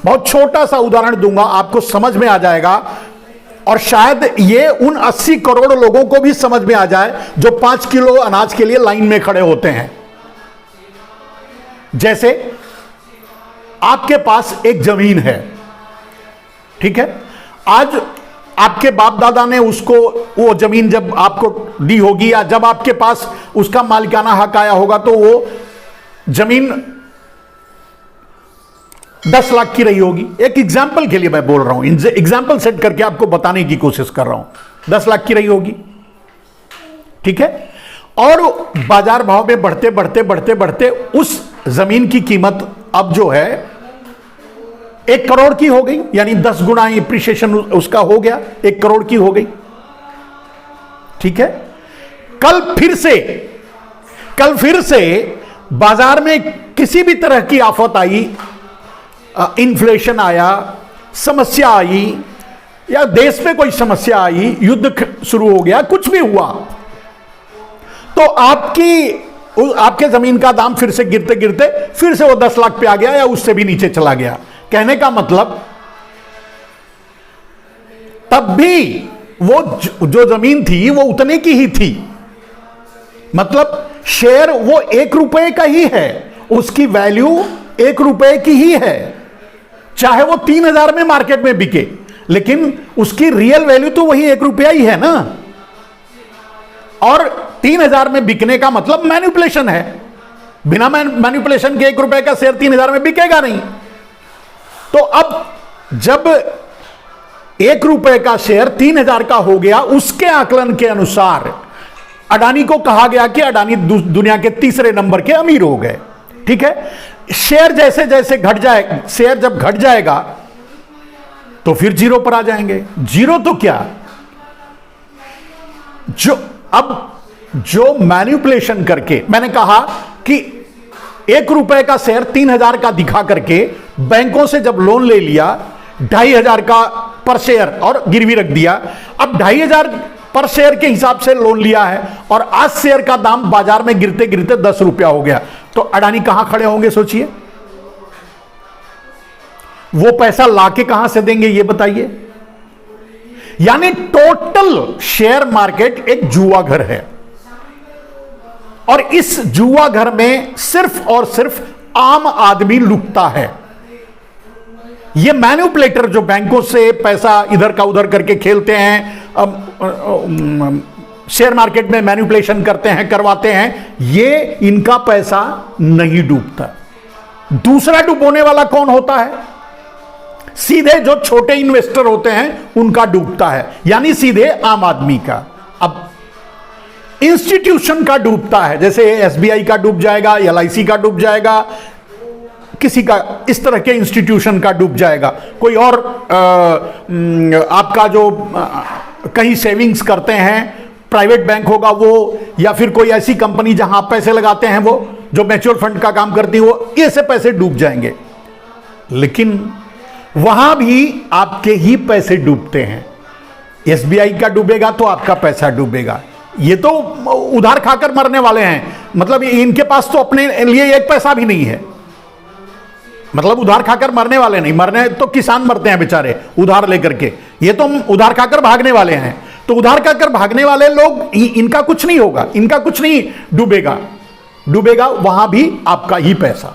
बहुत छोटा सा उदाहरण दूंगा, आपको समझ में आ जाएगा, और शायद ये उन 80 करोड़ लोगों को भी समझ में आ जाए जो 5 किलो अनाज के लिए लाइन में खड़े होते हैं। जैसे आपके पास एक जमीन है, ठीक है, आज आपके बाप दादा ने उसको, वो जमीन जब आपको दी होगी या जब आपके पास उसका मालिकाना हक आया होगा, तो वो जमीन 10 लाख की रही होगी। एक एग्जाम्पल के लिए मैं बोल रहा हूं, एग्जाम्पल सेट करके आपको बताने की कोशिश कर रहा हूं। 10 लाख की रही होगी, ठीक है, और बाजार भाव में बढ़ते बढ़ते बढ़ते बढ़ते उस जमीन की कीमत अब जो है 1 करोड़ की हो गई, यानी 10 गुना एप्रिसिएशन उसका हो गया, 1 करोड़ की हो गई, ठीक है। कल फिर से बाजार में किसी भी तरह की आफत आई, इन्फ्लेशन आया, समस्या आई, या देश में कोई समस्या आई, युद्ध शुरू हो गया, कुछ भी हुआ, तो आपके जमीन का दाम फिर से गिरते गिरते फिर से वो 10 लाख पे आ गया या उससे भी नीचे चला गया। कहने का मतलब तब भी वो जो जमीन थी वो उतने की ही थी, मतलब शेयर वो 1 रुपए का ही है, उसकी वैल्यू 1 रुपए की ही है, चाहे वो 3000 में मार्केट में बिके, लेकिन उसकी रियल वैल्यू तो वही 1 रुपया ही है ना। और 3000 में बिकने का मतलब मैनिपुलेशन है, बिना मैनिपुलेशन के 1 रुपए का शेयर 3000 में बिकेगा नहीं। तो अब जब 1 रुपए का शेयर 3000 का हो गया, उसके आकलन के अनुसार अडानी को कहा गया कि अडानी दुनिया के तीसरे नंबर के अमीर हो गए, ठीक है। शेयर जैसे जैसे घट जाए, शेयर जब घट जाएगा तो फिर जीरो पर आ जाएंगे। जीरो तो क्या, जो मैनिपुलेशन करके, मैंने कहा कि 1 रुपए का शेयर 3000 का दिखा करके बैंकों से जब लोन ले लिया 2500 का पर शेयर और गिरवी रख दिया, अब 2500 पर शेयर के हिसाब से लोन लिया है और आज शेयर का दाम बाजार में गिरते गिरते 10 रुपया हो गया, तो अडानी कहां खड़े होंगे सोचिए, वो पैसा लाके कहां से देंगे ये बताइए। यानी टोटल शेयर मार्केट एक जुआ घर है, और इस जुआ घर में सिर्फ और सिर्फ आम आदमी लुटता है। ये मैनिपुलेटर जो बैंकों से पैसा इधर का उधर करके खेलते हैं, शेयर मार्केट में मैनिपुलेशन करते हैं, करवाते हैं, ये इनका पैसा नहीं डूबता। दूसरा डूबोने वाला कौन होता है? सीधे जो छोटे इन्वेस्टर होते हैं उनका डूबता है, यानी सीधे आम आदमी का। अब इंस्टीट्यूशन का डूबता है, जैसे एसबीआई का डूब जाएगा, एलआईसी का डूब जाएगा, किसी का इस तरह के इंस्टीट्यूशन का डूब जाएगा, कोई और आपका जो कहीं सेविंग्स करते हैं प्राइवेट बैंक होगा वो, या फिर कोई ऐसी कंपनी जहां आप पैसे लगाते हैं वो जो म्यूचुअल फंड का काम करती है, वो ऐसे पैसे डूब जाएंगे। लेकिन वहां भी आपके ही पैसे डूबते हैं। एसबीआई का डूबेगा तो आपका पैसा डूबेगा। ये तो उधार खाकर मरने वाले हैं, मतलब इनके पास तो अपने लिए 1 पैसा भी नहीं है, मतलब उधार खाकर मरने वाले नहीं, मरने तो किसान मरते हैं बेचारे उधार लेकर के, ये तो उधार खाकर भागने वाले हैं। तो उधार खाकर भागने वाले लोग, इनका कुछ नहीं होगा, इनका कुछ नहीं डूबेगा वहां भी आपका ही पैसा।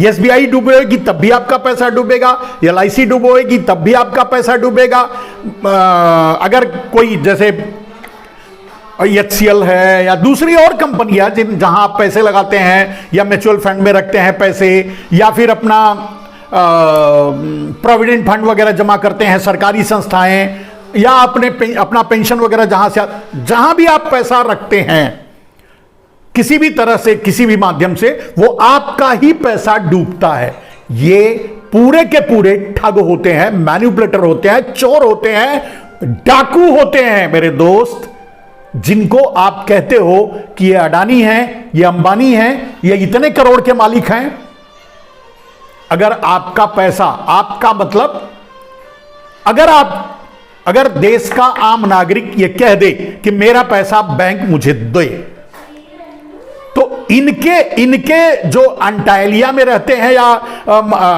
एसबीआई डूबेगी तब भी आपका पैसा डूबेगा, एलआईसी डूबेगी तब भी आपका पैसा डूबेगा। अगर कोई जैसे एचसीएल है या दूसरी और कंपनियां जहां आप पैसे लगाते हैं या म्यूचुअल फंड में रखते हैं पैसे, या फिर अपना प्रोविडेंट फंड वगैरह जमा करते हैं, सरकारी संस्थाएं, या अपना पेंशन वगैरह जहां भी आप पैसा रखते हैं, किसी भी तरह से किसी भी माध्यम से वो आपका ही पैसा डूबता है। ये पूरे के पूरे ठग होते हैं, मैनिपुलेटर होते हैं, चोर होते हैं, डाकू होते हैं मेरे दोस्त, जिनको आप कहते हो कि ये अडानी हैं, ये अंबानी हैं, ये इतने करोड़ के मालिक हैं। अगर आपका पैसा, आपका मतलब अगर देश का आम नागरिक ये कह दे कि मेरा पैसा बैंक मुझे दे, तो इनके जो अंटालिया में रहते हैं या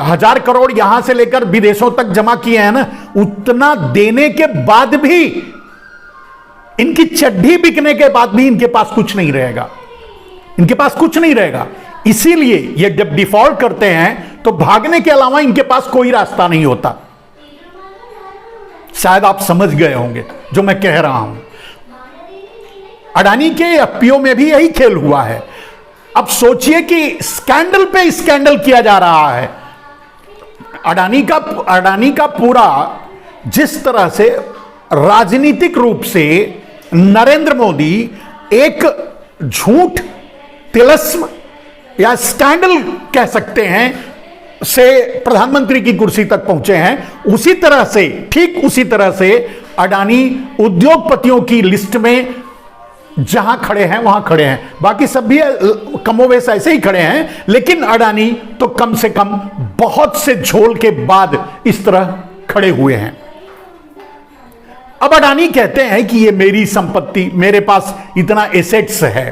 1000 करोड़ यहां से लेकर विदेशों तक जमा किए हैं ना, उतना देने के बाद भी, इनकी चड्ढी बिकने के बाद भी इनके पास कुछ नहीं रहेगा, इनके पास कुछ नहीं रहेगा। इसीलिए ये जब डिफॉल्ट करते हैं तो भागने के अलावा इनके पास कोई रास्ता नहीं होता। शायद आप समझ गए होंगे जो मैं कह रहा हूं। अडानी के एफपीओ में भी यही खेल हुआ है। अब सोचिए कि स्कैंडल पे स्कैंडल किया जा रहा है। अडानी का पूरा जिस तरह से राजनीतिक रूप से नरेंद्र मोदी एक झूठ, तिलस्म या स्कैंडल कह सकते हैं से प्रधानमंत्री की कुर्सी तक पहुंचे हैं, उसी तरह से, ठीक उसी तरह से अडानी उद्योगपतियों की लिस्ट में जहां खड़े हैं वहां खड़े हैं। बाकी सब भी कमोवेश ऐसे ही खड़े हैं, लेकिन अडानी तो कम से कम बहुत से झोल के बाद इस तरह खड़े हुए हैं। अब अडानी कहते हैं कि ये मेरी संपत्ति, मेरे पास इतना एसेट्स है।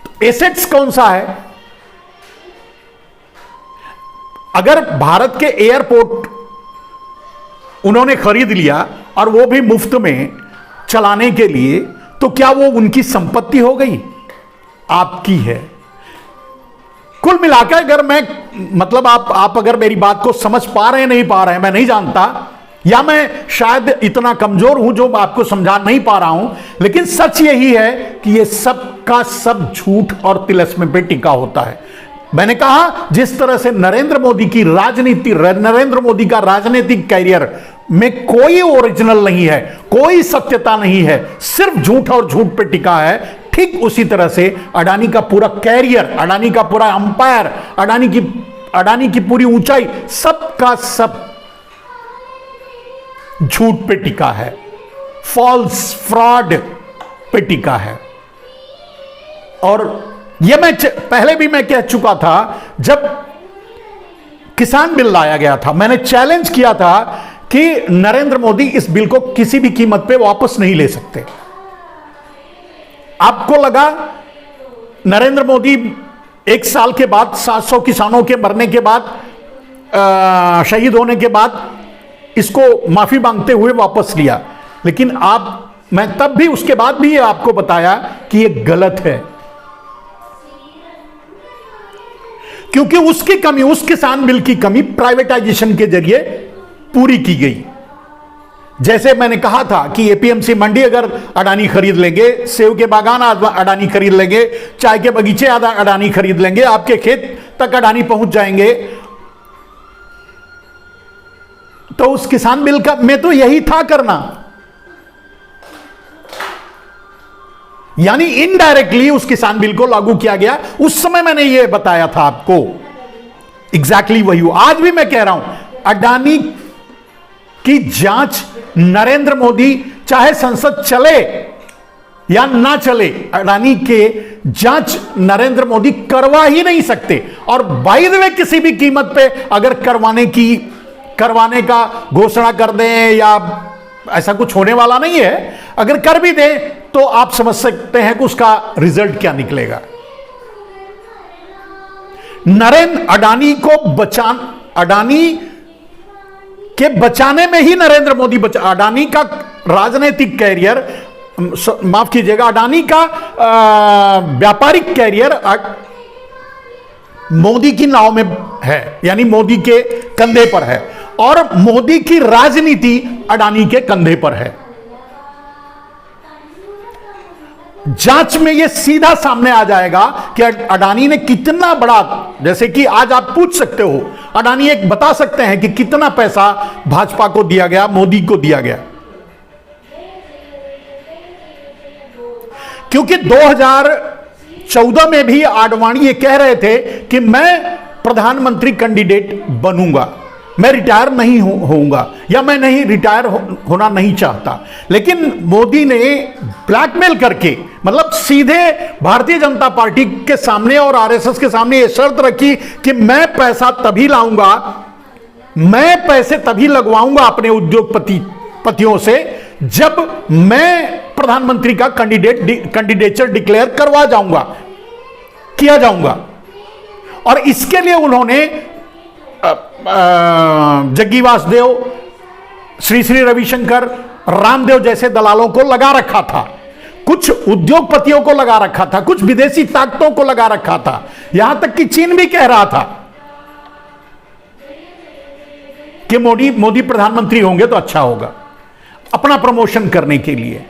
तो एसेट्स कौन सा है? अगर भारत के एयरपोर्ट उन्होंने खरीद लिया और वो भी मुफ्त में चलाने के लिए, तो क्या वो उनकी संपत्ति हो गई? आपकी है। कुल मिलाकर अगर मैं, मतलब आप अगर मेरी बात को समझ पा रहे हैं, नहीं पा रहे हैं, मैं नहीं जानता, या मैं शायद इतना कमजोर हूं जो आपको समझा नहीं पा रहा हूं, लेकिन सच यही है कि ये सब का सब झूठ और तिलस्म पे टिका होता है। मैंने कहा जिस तरह से नरेंद्र मोदी की राजनीति, नरेंद्र मोदी का राजनीतिक कैरियर में कोई ओरिजिनल नहीं है, कोई सत्यता नहीं है, सिर्फ झूठ और झूठ पे टिका है, ठीक उसी तरह से अडानी का पूरा कैरियर, अडानी का पूरा अंपायर, अडानी की पूरी ऊंचाई, सब का सब झूठ पे टिका है, फॉल्स, फ्रॉड पे टिका है। और यह मैं पहले भी मैं कह चुका था, जब किसान बिल लाया गया था, मैंने चैलेंज किया था कि नरेंद्र मोदी इस बिल को किसी भी कीमत पे वापस नहीं ले सकते। आपको लगा नरेंद्र मोदी 1 साल के बाद 700 किसानों के मरने के बाद, शहीद होने के बाद इसको माफी मांगते हुए वापस लिया, लेकिन मैं तब भी, उसके बाद भी आपको बताया कि यह गलत है, क्योंकि उसकी कमी, उस किसान बिल की कमी प्राइवेटाइजेशन के जरिए पूरी की गई। जैसे मैंने कहा था कि एपीएमसी मंडी अगर अडानी खरीद लेंगे, सेब के बागान अडानी खरीद लेंगे, चाय के बगीचे अडानी खरीद लेंगे, आपके खेत तक अडानी पहुंच जाएंगे, तो उस किसान बिल का में तो यही था करना। यानी इनडायरेक्टली उस किसान बिल को लागू किया गया। उस समय मैंने यह बताया था आपको, एग्जैक्टली वही हुआ। आज भी मैं कह रहा हूं, अडानी की जांच नरेंद्र मोदी, चाहे संसद चले या ना चले, अडानी के जांच नरेंद्र मोदी करवा ही नहीं सकते। और बाय द वे किसी भी कीमत पे अगर करवाने का घोषणा कर दें, या ऐसा कुछ होने वाला नहीं है, अगर कर भी दें तो आप समझ सकते हैं कि उसका रिजल्ट क्या निकलेगा। अडानी के बचाने में ही नरेंद्र मोदी अडानी का राजनीतिक कैरियर, माफ कीजिएगा, अडानी का व्यापारिक कैरियर मोदी की नाव में है, यानी मोदी के कंधे पर है, और मोदी की राजनीति अडानी के कंधे पर है। जांच में यह सीधा सामने आ जाएगा कि अडानी ने कितना बड़ा, जैसे कि आज आप पूछ सकते हो, अडानी एक बता सकते हैं कि कितना पैसा भाजपा को दिया गया, मोदी को दिया गया। क्योंकि 2014 में भी आडवाणी ये कह रहे थे कि मैं प्रधानमंत्री कैंडिडेट बनूंगा, मैं रिटायर नहीं होऊंगा, या मैं नहीं रिटायर होना नहीं चाहता। लेकिन मोदी ने ब्लैकमेल करके, मतलब सीधे भारतीय जनता पार्टी के सामने और आरएसएस के सामने यह शर्त रखी कि मैं पैसा तभी लाऊंगा, मैं पैसे तभी लगवाऊंगा अपने उद्योगपतियों से जब मैं प्रधानमंत्री का कैंडिडेचर डिक्लेयर करवा जाऊंगा। किया जाऊंगा। और इसके लिए उन्होंने जग्गी वासुदेव, श्री श्री रविशंकर, रामदेव जैसे दलालों को लगा रखा था, कुछ उद्योगपतियों को लगा रखा था, कुछ विदेशी ताकतों को लगा रखा था, यहां तक कि चीन भी कह रहा था कि मोदी प्रधानमंत्री होंगे तो अच्छा होगा, अपना प्रमोशन करने के लिए।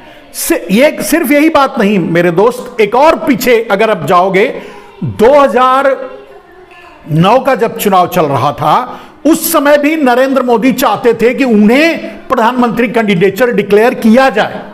ये सिर्फ यही बात नहीं मेरे दोस्त, एक और पीछे अगर आप जाओगे, 2009 का जब चुनाव चल रहा था, उस समय भी नरेंद्र मोदी चाहते थे कि उन्हें प्रधानमंत्री कैंडिडेचर डिक्लेयर किया जाए।